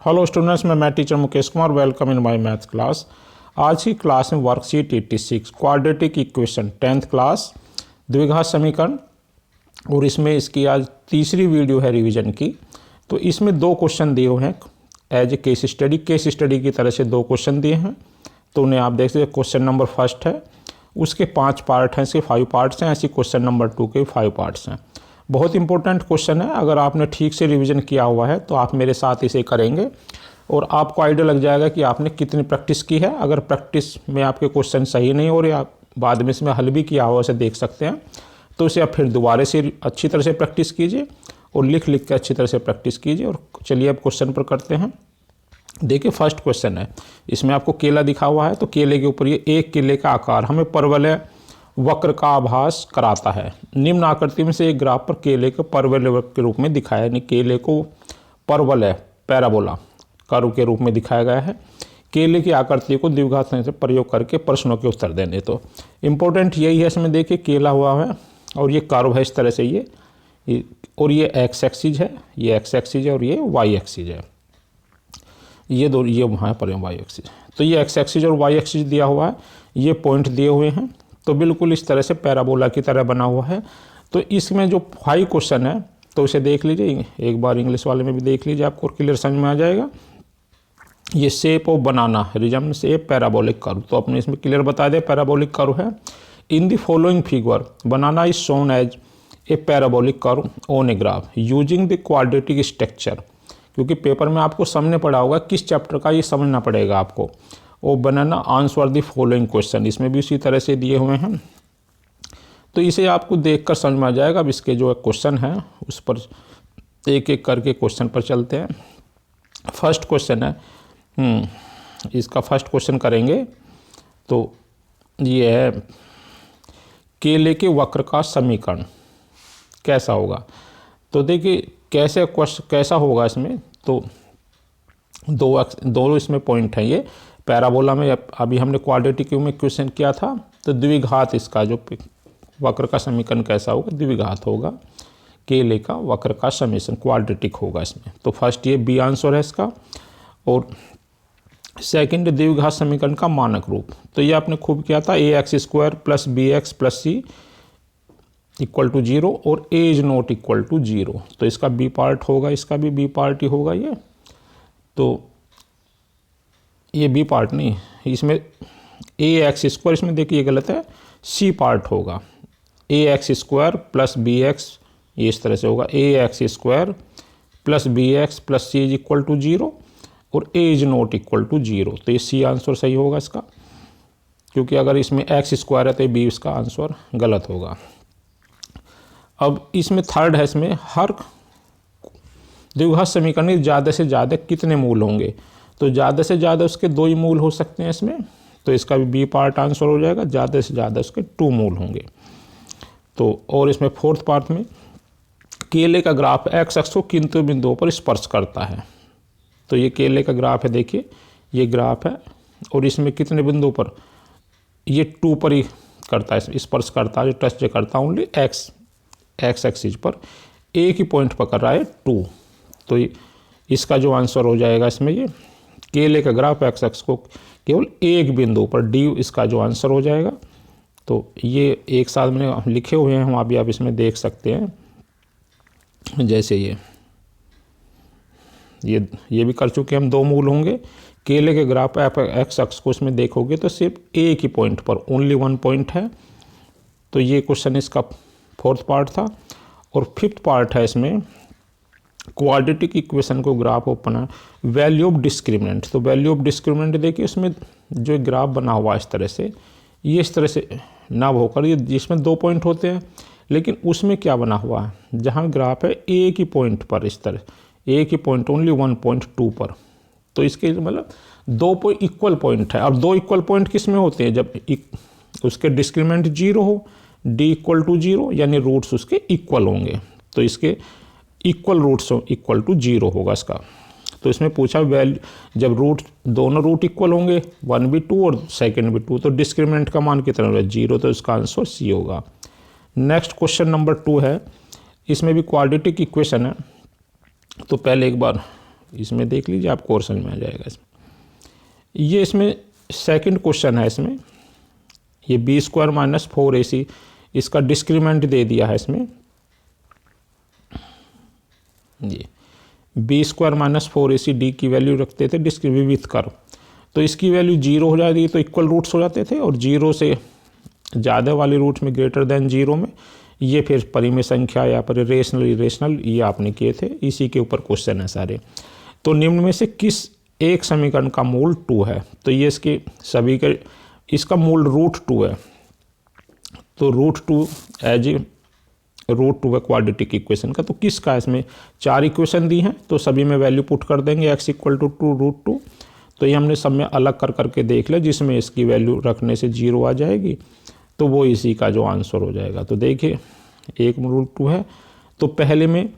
Hello students, मैं teacher Mukesh Kumar. Welcome in my math class. आज की क्लास में worksheet 86 quadratic equation 10th class द्विघात समीकरण, और इसमें इसकी आज तीसरी वीडियो है रिवीजन की। तो इसमें दो क्वेश्चन दिए हुए हैं एज ए केस स्टडी की तरह से दो क्वेश्चन दिए हैं। तो उन्हें आप देख सकते हैं। क्वेश्चन नंबर फर्स्ट है, उसके 5 पार्ट हैं, इसके 5 पार्ट्स हैं। ऐसे क्वेश्चन नंबर 2 के 5 पार्ट्स हैं। बहुत इंपॉर्टेंट क्वेश्चन है। अगर आपने ठीक से रिवीजन किया हुआ है तो आप मेरे साथ इसे करेंगे और आपको आइडिया लग जाएगा कि आपने कितनी प्रैक्टिस की है। अगर प्रैक्टिस में आपके क्वेश्चन सही नहीं हो रहे, आप बाद में इसमें हल भी किया हुआ उसे देख सकते हैं, तो इसे आप फिर दोबारा से अच्छी तरह से प्रैक्टिस कीजिए और लिख के अच्छी तरह से प्रैक्टिस कीजिए। और चलिए अब क्वेश्चन पर करते हैं। देखिए फर्स्ट क्वेश्चन है, इसमें आपको केला दिखा हुआ है। तो केले के ऊपर ये एक केले का आकार हमें परवलय वक्र का आभास कराता है। निम्न आकृति में से एक ग्राफ पर केले को परवलय वक्र के रूप में दिखाया, यानी केले को परवलय पैराबोला कर्व के रूप में दिखाया गया है। केले की आकृति को द्विघात से प्रयोग करके प्रश्नों के उत्तर देने। तो इम्पोर्टेंट यही है, इसमें देखिए केला हुआ है और ये कर्व है इस तरह से ये और ये एक्स एक्सिस है, ये एक्स एक्सिस है और ये वाई एक्सिस है। ये दो ये वहाँ पर वाई एक्सिस। तो ये एक्स एक्सिस और वाई एक्सिस दिया हुआ है, ये पॉइंट दिए हुए हैं। तो बिल्कुल इस तरह से पैराबोला की तरह बना हुआ है। तो इसमें जो 5 क्वेश्चन है तो इसे देख लीजिए, एक बार इंग्लिश वाले में भी देख लीजिए, आपको क्लियर समझ में आ जाएगा। ये शेप ऑफ बनाना रिजम शेप पैराबोलिक कर्व, तो अपने इसमें क्लियर बता दे पैराबोलिक कर्व है। In the following figure banana is shown as a parabolic curve on a graph using the quadratic structure. क्योंकि पेपर में आपको समझने पड़ा होगा, किस चैप्टर का ये समझना पड़ेगा आपको। और बनाना आंसर द फॉलोइंग क्वेश्चन, इसमें भी उसी तरह से दिए हुए हैं। तो इसे आपको देखकर समझ में आ जाएगा। अब इसके जो क्वेश्चन हैं उस पर एक एक करके क्वेश्चन पर चलते हैं। फर्स्ट क्वेश्चन है, इसका फर्स्ट क्वेश्चन करेंगे। तो ये है केले के वक्र का समीकरण कैसा होगा। तो देखिए कैसा होगा इसमें। तो दो इसमें पॉइंट है। ये पैराबोला में अभी हमने क्वाड्रेटिक में क्वेश्चन किया था। तो द्विघात इसका जो वक्र का समीकरण कैसा होगा, द्विघात होगा। केले का वक्र का समीकरण क्वाड्रेटिक होगा इसमें। तो फर्स्ट ये बी आंसर है इसका। और सेकंड द्विघात समीकरण का मानक रूप, तो ये आपने खूब किया था। A X square plus B X plus C equal to 0 और A is not equal to 0। तो इसका बी पार्ट होगा, इसका भी बी पार्ट ही होगा ये। तो ये बी पार्ट नहीं, इसमें ए एक्स स्क्वायर, इसमें देखिए गलत है, सी पार्ट होगा। A X square plus B X, ये इस तरह से होगा। A X square plus B X plus C is equal to 0 और A is not equal to 0। तो ये सी आंसर सही होगा इसका, क्योंकि अगर इसमें एक्स स्क्वायर है तो बी इसका आंसर गलत होगा। अब इसमें थर्ड है, इसमें हर द्विघात समीकरण में ज़्यादा से ज़्यादा कितने मूल होंगे। तो ज़्यादा से ज़्यादा उसके 2 ही मूल हो सकते हैं इसमें। तो इसका भी बी पार्ट आंसर हो जाएगा। ज़्यादा से ज़्यादा उसके 2 मूल होंगे। तो और इसमें फोर्थ पार्ट में केले का ग्राफ एक्स अक्ष को किन बिंदुओं पर स्पर्श करता है। तो ये केले का ग्राफ है, देखिए ये ग्राफ है और इसमें कितने बिंदुओं पर, ये 2 पर ही करता है, स्पर्श करता है, जो टच करता है ओनली एक्स एक्सिस पर। एक ही पॉइंट पकड़ रहा है 2। तो इसका जो आंसर हो जाएगा इसमें, ये केले का ग्राफ एक्स अक्ष को केवल एक बिंदु पर, डी इसका जो आंसर हो जाएगा। तो ये एक साथ में लिखे हुए हैं हम, अभी आप इसमें देख सकते हैं। जैसे ये भी कर चुके हम, 2 मूल होंगे। केले के ग्राफ एक्स अक्ष को इसमें देखोगे तो सिर्फ एक ही पॉइंट पर, ओनली 1 पॉइंट है। तो ये क्वेश्चन इसका फोर्थ पार्ट था। और फिफ्थ पार्ट है इसमें क्वाड्रेटिक इक्वेशन को graph open value of discriminant. तो वैल्यू ऑफ डिस्क्रिमिनेंट देखिए, उसमें जो ग्राफ बना हुआ इस तरह से, ये इस तरह से ना होकर, ये जिसमें 2 पॉइंट होते हैं, लेकिन उसमें क्या बना हुआ है, जहाँ ग्राफ है एक ही पॉइंट पर, इस तरह एक ही पॉइंट ओनली 1.2 पर। तो इसके मतलब 2 इक्वल पॉइंट है। और 2 इक्वल पॉइंट किस में होते हैं, जब उसके डिस्क्रिमिनेंट 0 हो, डी इक्वल टू 0, यानी रूट्स उसके इक्वल होंगे। तो इसके इक्वल रूट्स इक्वल टू 0 होगा इसका। तो इसमें पूछा वैल्यू, जब दोनों रूट इक्वल होंगे, 1 भी 2 और सेकंड भी 2, तो डिस्क्रिमिनेंट का मान कितना होगा, 0। तो इसका आंसर सी होगा। नेक्स्ट क्वेश्चन नंबर 2 है, इसमें भी क्वाड्रेटिक इक्वेशन है। तो पहले एक बार इसमें देख लीजिए, आपको और समझ में आ जाएगा। इसमें ये इसमें सेकंड क्वेश्चन है, इसमें ये बी स्क्वायर माइनस 4ac इसका डिस्क्रीमेंट दे दिया है। इसमें ये B square minus 4ac D की वैल्यू रखते थे विविध कर्व, तो इसकी वैल्यू 0 हो जाती है, तो इक्वल रूट्स हो जाते थे, और 0 से ज़्यादा वाले रूट में ग्रेटर देन 0 में ये फिर परिमेय संख्या या फिर रेशनल इरेशनल ये आपने किए थे, इसी के ऊपर क्वेश्चन है सारे। तो निम्न में से किस एक समीकरण का मूल 2 है, तो ये इसके सभी के इसका मूल √2 है, तो √2 एज ए √2 है क्वाड्रेटिक इक्वेशन का। तो किसका, इसमें 4 इक्वेशन दी हैं, तो सभी में वैल्यू पुट कर देंगे x = 2√2। तो ये हमने सब में अलग कर करके देख लिया, जिसमें इसकी वैल्यू रखने से 0 आ जाएगी, तो वो इसी का जो आंसर हो जाएगा। तो देखिए एक √2 है, तो पहले में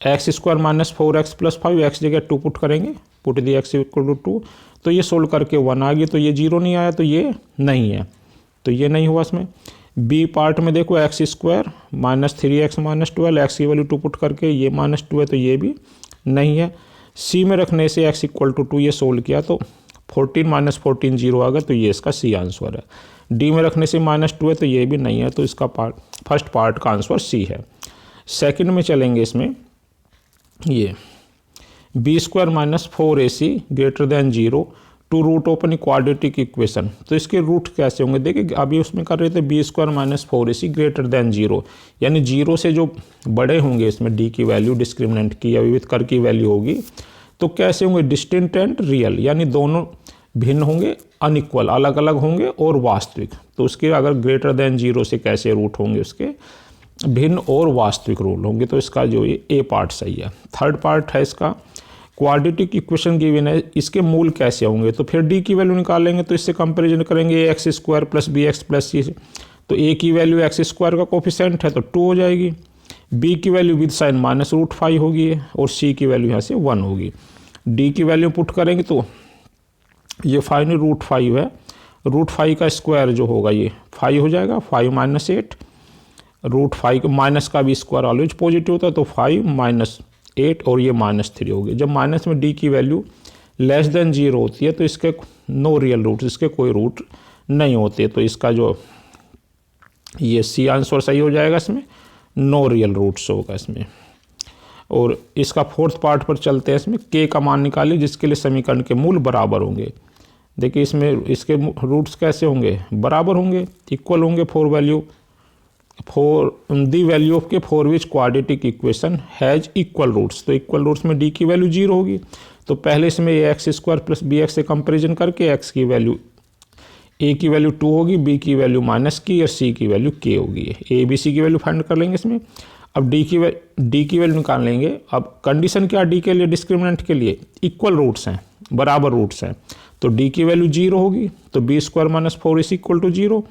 x² - 4x + 5 x जगह 2 पुट करेंगे, पुट दी x = 2, तो ये सोल्व करके 1 आ गई, तो ये 0 नहीं आया, तो ये नहीं है, तो ये नहीं हुआ। इसमें बी पार्ट में देखो x² - 3x - 12 x की वैल्यू 2 पुट करके ये -2 है, तो ये भी नहीं है। सी में रखने से x = 2 ये सोल्व किया, तो 14 - 14 0 आ गया, तो ये इसका सी आंसर है। डी में रखने से -2 है, तो ये भी नहीं है, तो इसका फर्स्ट पार्ट का आंसर सी है। सेकंड में चलेंगे, इसमें ये b² - 4ac > 0 two root open quadratic equation, तो इसके रूट कैसे होंगे, देखिए अभी उसमें कर रहे थे b² - 4ac > 0, यानी 0 से जो बड़े होंगे इसमें d की वैल्यू डिस्क्रिमिनेंट की या विविध कर की वैल्यू होगी, तो कैसे होंगे, डिस्टिंक्ट एंड रियल, यानी दोनों भिन्न होंगे, अनइक्वल अलग अलग होंगे, और वास्तविक। तो उसके अगर > 0 से कैसे रूट होंगे, उसके भिन्न और वास्तविक रूट होंगे, तो इसका जो ये ए पार्ट सही है। थर्ड पार्ट है इसका क्वाड्रेटिक इक्वेशन गिवन है, इसके मूल कैसे होंगे, तो फिर डी की वैल्यू निकालेंगे, तो इससे कंपैरिजन करेंगे x² + bx + c, तो a की वैल्यू x² का कोफिशिएंट है, तो 2 हो जाएगी, b की वैल्यू विद साइन -√5 होगी, और c की वैल्यू यहाँ से 1 होगी। d की वैल्यू पुट करेंगे, तो ये फाइनल √5 है, √5 का स्क्वायर जो होगा ये 5 हो जाएगा, 5 - 8, √5 माइनस का भी स्क्वायर ऑलवेज पॉजिटिव होता है, तो 5 - 8 और ये -3 होगी। जब माइनस में d की वैल्यू << 0 होती है, तो इसके नो रियल रूट, इसके कोई रूट नहीं होते, तो इसका जो ये सी आंसर सही हो जाएगा, इसमें नो रियल रूट्स होगा इसमें। और इसका फोर्थ पार्ट पर चलते हैं, इसमें k का मान निकालिए जिसके लिए समीकरण के मूल बराबर होंगे। देखिए इसमें इसके रूट्स कैसे होंगे, बराबर होंगे, इक्वल होंगे for the value of K for which quadratic equation has equal roots, तो इक्वल रूट्स में d की वैल्यू 0 होगी, तो पहले इसमें x² + bx से कंपेरिजन करके x की वैल्यू a की वैल्यू 2 होगी, b की वैल्यू -k और c की वैल्यू k होगी। a b c की वैल्यू फाइंड कर लेंगे इसमें। अब d की वैल्यू निकाल लेंगे। अब कंडीशन क्या d के लिए, डिस्क्रिमिनेंट के लिए इक्वल रूट्स हैं, बराबर रूट्स हैं, तो d की वैल्यू 0 होगी, तो b² - 4ac = 0,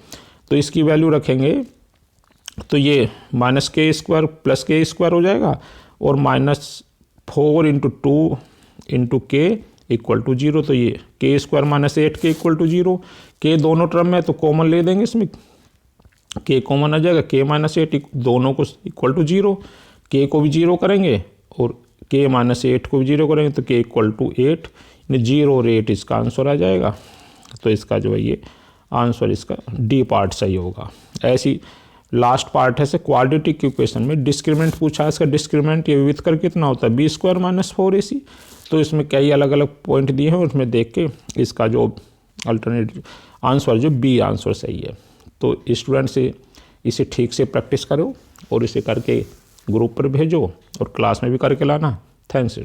तो इसकी वैल्यू रखेंगे, तो ये -k² + k² हो जाएगा, और -4 × 2 × k = 0, तो ये k² - 8k = 0, k दोनों टर्म में तो कॉमन ले देंगे, इसमें k कॉमन आ जाएगा, k - 8 दोनों को = 0, k को भी 0 करेंगे और k - 8 को भी 0 करेंगे, तो k = 8, 0 और 8 इसका आंसर आ जाएगा। तो इसका जो है ये आंसर इसका डी पार्ट सही होगा। ऐसी लास्ट पार्ट है से क्वाड्रेटिक इक्वेशन में डिस्क्रिमिनेंट पूछा है, इसका डिस्क्रिमिनेंट ये विविध कर कितना होता है, b² - 4ac, तो इसमें कई अलग अलग पॉइंट दिए हैं, उसमें देख के इसका जो अल्टरनेटिव आंसर जो बी आंसर सही है। तो स्टूडेंट से इसे ठीक से प्रैक्टिस करो और इसे करके ग्रुप पर भेजो और क्लास में भी करके लाना। थैंक्स।